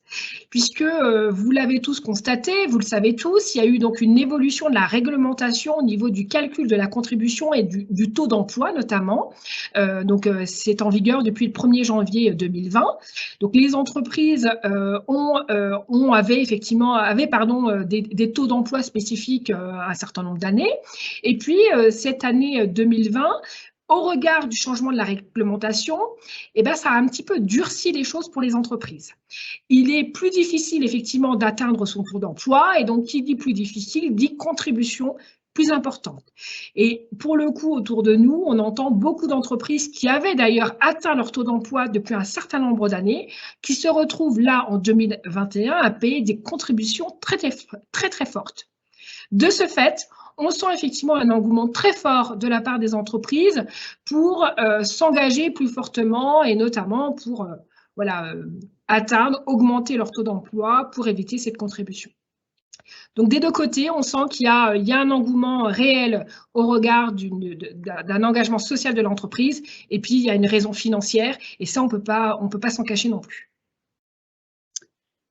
puisque vous l'avez tous constaté, vous le savez tous, il y a eu donc une évolution de la réglementation au niveau du calcul de la contribution et du taux d'emploi notamment. C'est en vigueur depuis le 1er janvier 2020. Donc les entreprises avaient des taux d'emploi spécifiques un certain nombre d'années. Et puis cette année 2020, au regard du changement de la réglementation, ça a un petit peu durci les choses pour les entreprises. Il est plus difficile, effectivement, d'atteindre son taux d'emploi, et donc, qui dit plus difficile, dit contribution plus importante. Et pour le coup, autour de nous, on entend beaucoup d'entreprises qui avaient d'ailleurs atteint leur taux d'emploi depuis un certain nombre d'années, qui se retrouvent là, en 2021, à payer des contributions très fortes. De ce fait, on sent effectivement un engouement très fort de la part des entreprises pour s'engager plus fortement et notamment pour atteindre, augmenter leur taux d'emploi pour éviter cette contribution. Donc, des deux côtés, on sent qu'il y a un engouement réel au regard d'un engagement social de l'entreprise et puis il y a une raison financière et ça, on peut pas s'en cacher non plus.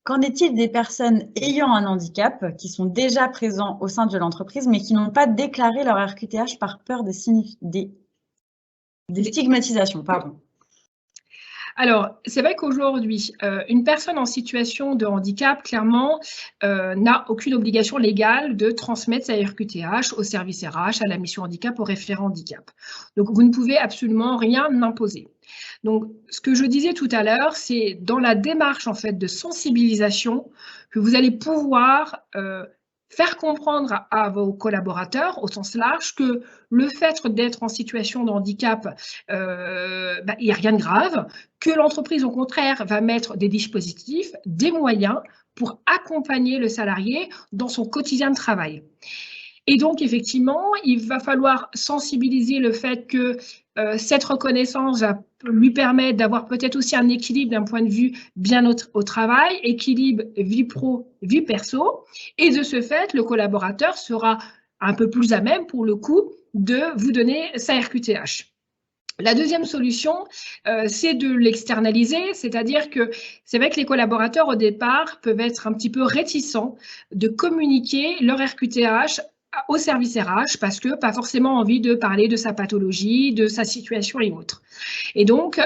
Qu'en est-il des personnes ayant un handicap qui sont déjà présents au sein de l'entreprise mais qui n'ont pas déclaré leur RQTH par peur des stigmatisations, pardon. Alors, c'est vrai qu'aujourd'hui, une personne en situation de handicap, clairement, n'a aucune obligation légale de transmettre sa RQTH au service RH, à la mission handicap, au référent handicap. Donc, vous ne pouvez absolument rien imposer. Donc, ce que je disais tout à l'heure, c'est dans la démarche en fait de sensibilisation que vous allez pouvoir faire comprendre à vos collaborateurs, au sens large, que le fait d'être en situation de handicap, il n'y a rien de grave, que l'entreprise, au contraire, va mettre des dispositifs, des moyens pour accompagner le salarié dans son quotidien de travail. Et donc, effectivement, il va falloir sensibiliser le fait que cette reconnaissance va lui permettre d'avoir peut-être aussi un équilibre d'un point de vue bien au travail, équilibre vie pro, vie perso. Et de ce fait, le collaborateur sera un peu plus à même, pour le coup, de vous donner sa RQTH. La deuxième solution, c'est de l'externaliser, c'est-à-dire que c'est vrai que les collaborateurs, au départ, peuvent être un petit peu réticents de communiquer leur RQTH au service RH parce que pas forcément envie de parler de sa pathologie, de sa situation et autres. Et donc,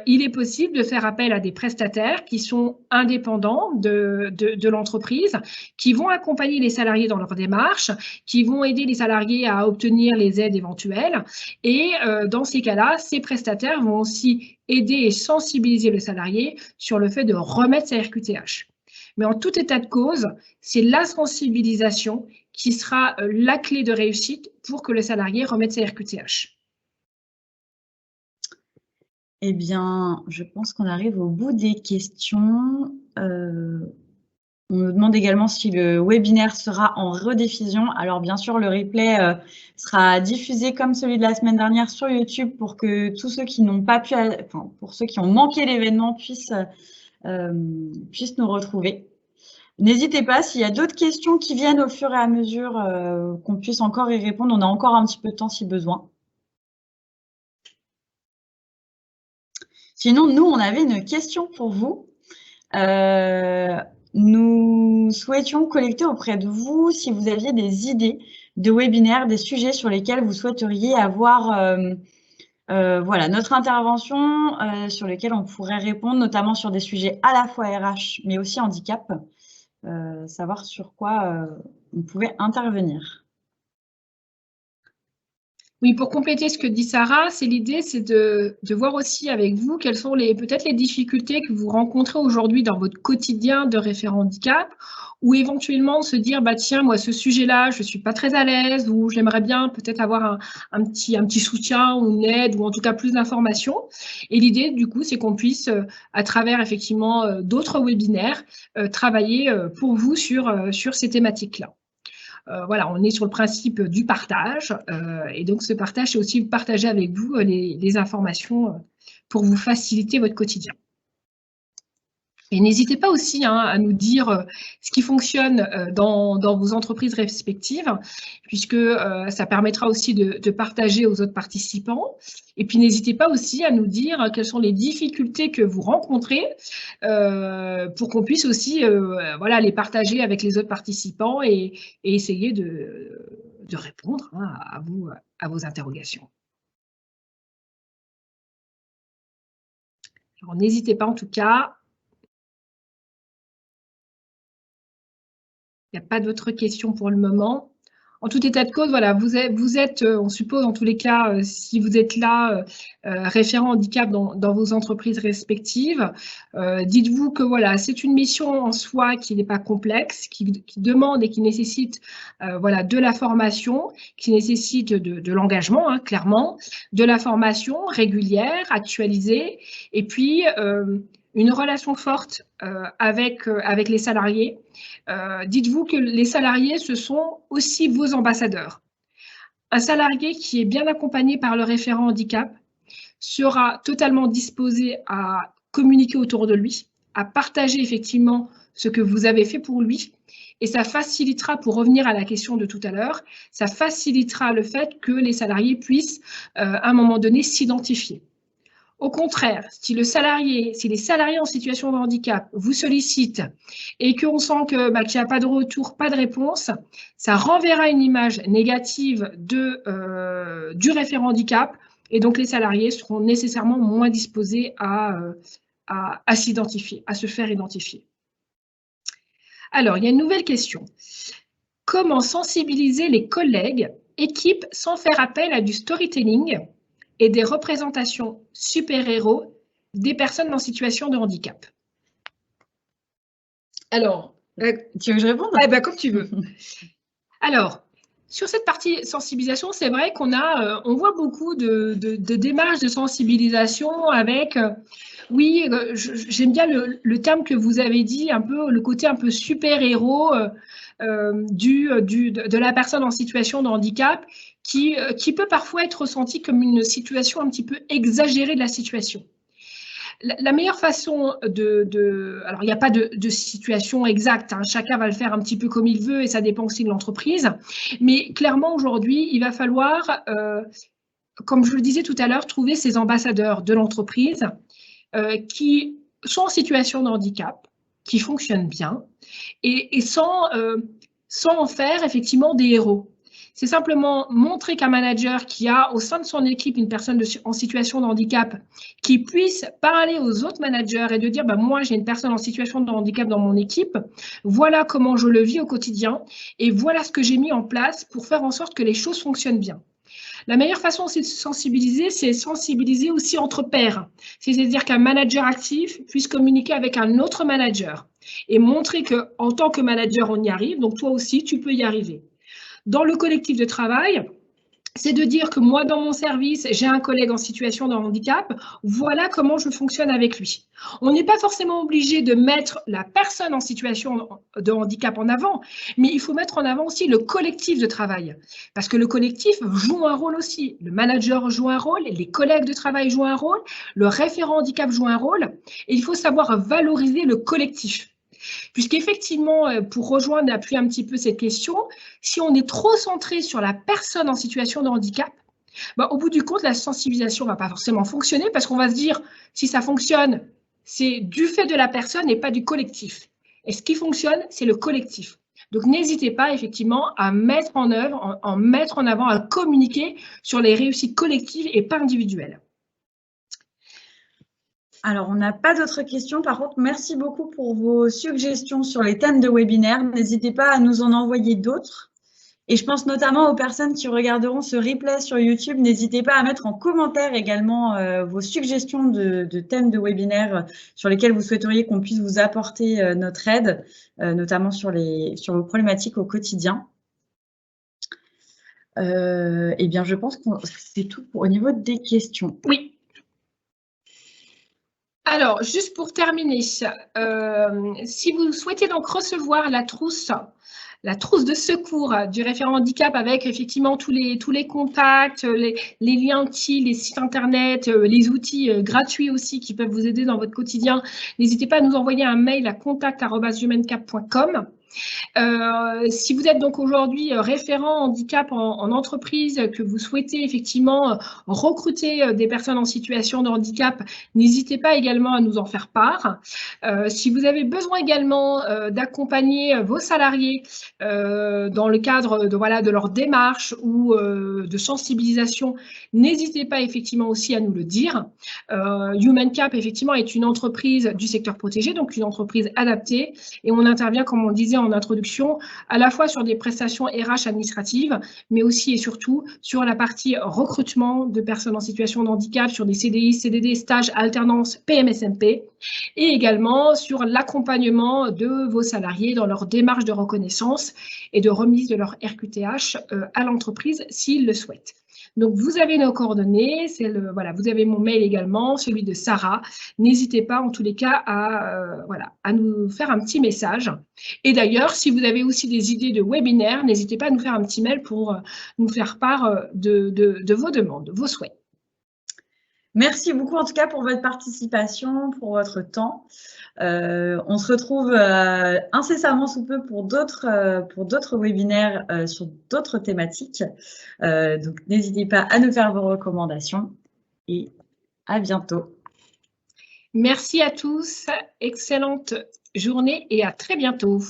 il est possible de faire appel à des prestataires qui sont indépendants de l'entreprise, qui vont accompagner les salariés dans leur démarche, qui vont aider les salariés à obtenir les aides éventuelles. Et dans ces cas-là, ces prestataires vont aussi aider et sensibiliser le salarié sur le fait de remettre sa RQTH. Mais en tout état de cause, c'est la sensibilisation qui sera la clé de réussite pour que le salarié remette sa RQTH. Eh bien, je pense qu'on arrive au bout des questions. On nous demande également si le webinaire sera en rediffusion. Alors, bien sûr, le replay sera diffusé comme celui de la semaine dernière sur YouTube pour que tous ceux qui n'ont pas pu, enfin, pour ceux qui ont manqué l'événement puissent nous retrouver. N'hésitez pas, s'il y a d'autres questions qui viennent au fur et à mesure, qu'on puisse encore y répondre. On a encore un petit peu de temps si besoin. Sinon, nous, on avait une question pour vous. Nous souhaitions collecter auprès de vous si vous aviez des idées de webinaires, des sujets sur lesquels vous souhaiteriez avoir voilà, notre intervention, sur lesquels on pourrait répondre, notamment sur des sujets à la fois RH, mais aussi handicap. Savoir sur quoi on pouvait intervenir. Oui, pour compléter ce que dit Sarah, l'idée, c'est de voir aussi avec vous quelles sont peut-être les difficultés que vous rencontrez aujourd'hui dans votre quotidien de référent handicap, ou éventuellement se dire, bah tiens, moi, ce sujet-là, je ne suis pas très à l'aise, ou j'aimerais bien peut-être avoir un petit soutien ou une aide, ou en tout cas plus d'informations. Et l'idée, du coup, c'est qu'on puisse, à travers effectivement d'autres webinaires, travailler pour vous sur ces thématiques-là. Voilà, on est sur le principe du partage. Et donc, ce partage, c'est aussi partager avec vous les informations pour vous faciliter votre quotidien. Et n'hésitez pas aussi à nous dire ce qui fonctionne dans vos entreprises respectives, puisque ça permettra aussi de partager aux autres participants. Et puis, n'hésitez pas aussi à nous dire quelles sont les difficultés que vous rencontrez pour qu'on puisse aussi voilà, les partager avec les autres participants et essayer de répondre à vos interrogations. Alors, n'hésitez pas en tout cas. Il n'y a pas d'autres questions pour le moment. En tout état de cause, voilà, vous êtes on suppose en tous les cas, si vous êtes là, référent handicap dans vos entreprises respectives, dites-vous que voilà, c'est une mission en soi qui n'est pas complexe, qui demande et qui nécessite voilà, de la formation, qui nécessite de l'engagement, hein, clairement, de la formation régulière, actualisée, et puis une relation forte avec les salariés. Dites-vous que les salariés, ce sont aussi vos ambassadeurs. Un salarié qui est bien accompagné par le référent handicap sera totalement disposé à communiquer autour de lui, à partager effectivement ce que vous avez fait pour lui. Et ça facilitera, pour revenir à la question de tout à l'heure, ça facilitera le fait que les salariés puissent, à un moment donné, s'identifier. Au contraire, si les salariés en situation de handicap vous sollicitent et qu'on sent qu'il n'y a pas de retour, pas de réponse, ça renverra une image négative du référent handicap Et donc, les salariés seront nécessairement moins disposés à s'identifier, à se faire identifier. Alors, il y a une nouvelle question. Comment sensibiliser les collègues, équipes, sans faire appel à du storytelling et des représentations super-héros des personnes en situation de handicap? Alors, tu veux que je réponde? Comme tu veux. Alors, sur cette partie sensibilisation, c'est vrai qu'on voit beaucoup de démarches de sensibilisation avec, oui, j'aime bien le terme que vous avez dit, un peu le côté un peu super-héros de la personne en situation de handicap qui peut parfois être ressenti comme une situation un petit peu exagérée de la situation. La meilleure façon alors il n'y a pas de situation exacte, hein, chacun va le faire un petit peu comme il veut et ça dépend aussi de l'entreprise, mais clairement aujourd'hui, il va falloir, comme je le disais tout à l'heure, trouver ces ambassadeurs de l'entreprise qui sont en situation de handicap, qui fonctionnent bien et sans en faire effectivement des héros. C'est simplement montrer qu'un manager qui a au sein de son équipe une personne en situation de handicap qui puisse parler aux autres managers et de dire moi j'ai une personne en situation de handicap dans mon équipe, voilà comment je le vis au quotidien et voilà ce que j'ai mis en place pour faire en sorte que les choses fonctionnent bien. La meilleure façon aussi de sensibiliser, c'est sensibiliser aussi entre pairs. C'est-à-dire qu'un manager actif puisse communiquer avec un autre manager et montrer qu'en tant que manager, on y arrive. Donc, toi aussi, tu peux y arriver. Dans le collectif de travail, c'est de dire que moi, dans mon service, j'ai un collègue en situation de handicap, voilà comment je fonctionne avec lui. On n'est pas forcément obligé de mettre la personne en situation de handicap en avant, mais il faut mettre en avant aussi le collectif de travail. Parce que le collectif joue un rôle aussi. Le manager joue un rôle, les collègues de travail jouent un rôle, le référent handicap joue un rôle, et il faut savoir valoriser le collectif. Puisqu'effectivement, pour rejoindre et appuyer un petit peu cette question, si on est trop centré sur la personne en situation de handicap, au bout du compte, la sensibilisation ne va pas forcément fonctionner parce qu'on va se dire, si ça fonctionne, c'est du fait de la personne et pas du collectif. Et ce qui fonctionne, c'est le collectif. Donc, n'hésitez pas effectivement à mettre en œuvre, mettre en avant, à communiquer sur les réussites collectives et pas individuelles. Alors, on n'a pas d'autres questions. Par contre, merci beaucoup pour vos suggestions sur les thèmes de webinaire. N'hésitez pas à nous en envoyer d'autres. Et je pense notamment aux personnes qui regarderont ce replay sur YouTube. N'hésitez pas à mettre en commentaire également vos suggestions de thèmes de webinaire sur lesquels vous souhaiteriez qu'on puisse vous apporter notre aide, notamment sur vos problématiques au quotidien. Eh bien, je pense que c'est tout au niveau des questions. Oui. Alors, juste pour terminer, si vous souhaitez donc recevoir la trousse de secours du référent handicap avec effectivement tous les contacts, les liens utiles, les sites internet, les outils gratuits aussi qui peuvent vous aider dans votre quotidien, n'hésitez pas à nous envoyer un mail à contact@humancap.com. Si vous êtes donc aujourd'hui référent handicap en entreprise, que vous souhaitez effectivement recruter des personnes en situation de handicap, n'hésitez pas également à nous en faire part. Si vous avez besoin également d'accompagner vos salariés dans le cadre de leur démarche ou de sensibilisation, n'hésitez pas effectivement aussi à nous le dire. HumanCap effectivement est une entreprise du secteur protégé, donc une entreprise adaptée, et on intervient, comme on le disait en introduction, à la fois sur des prestations RH administratives, mais aussi et surtout sur la partie recrutement de personnes en situation de handicap, sur des CDI, CDD, stages, alternance, PMSMP, et également sur l'accompagnement de vos salariés dans leur démarche de reconnaissance et de remise de leur RQTH à l'entreprise s'ils le souhaitent. Donc, vous avez nos coordonnées, vous avez mon mail également, celui de Sarah. N'hésitez pas, en tous les cas, à nous faire un petit message. Et d'ailleurs, si vous avez aussi des idées de webinaires, n'hésitez pas à nous faire un petit mail pour nous faire part de vos demandes, vos souhaits. Merci beaucoup, en tout cas, pour votre participation, pour votre temps. On se retrouve incessamment sous peu pour d'autres webinaires sur d'autres thématiques. Donc, n'hésitez pas à nous faire vos recommandations et à bientôt. Merci à tous, excellente journée et à très bientôt.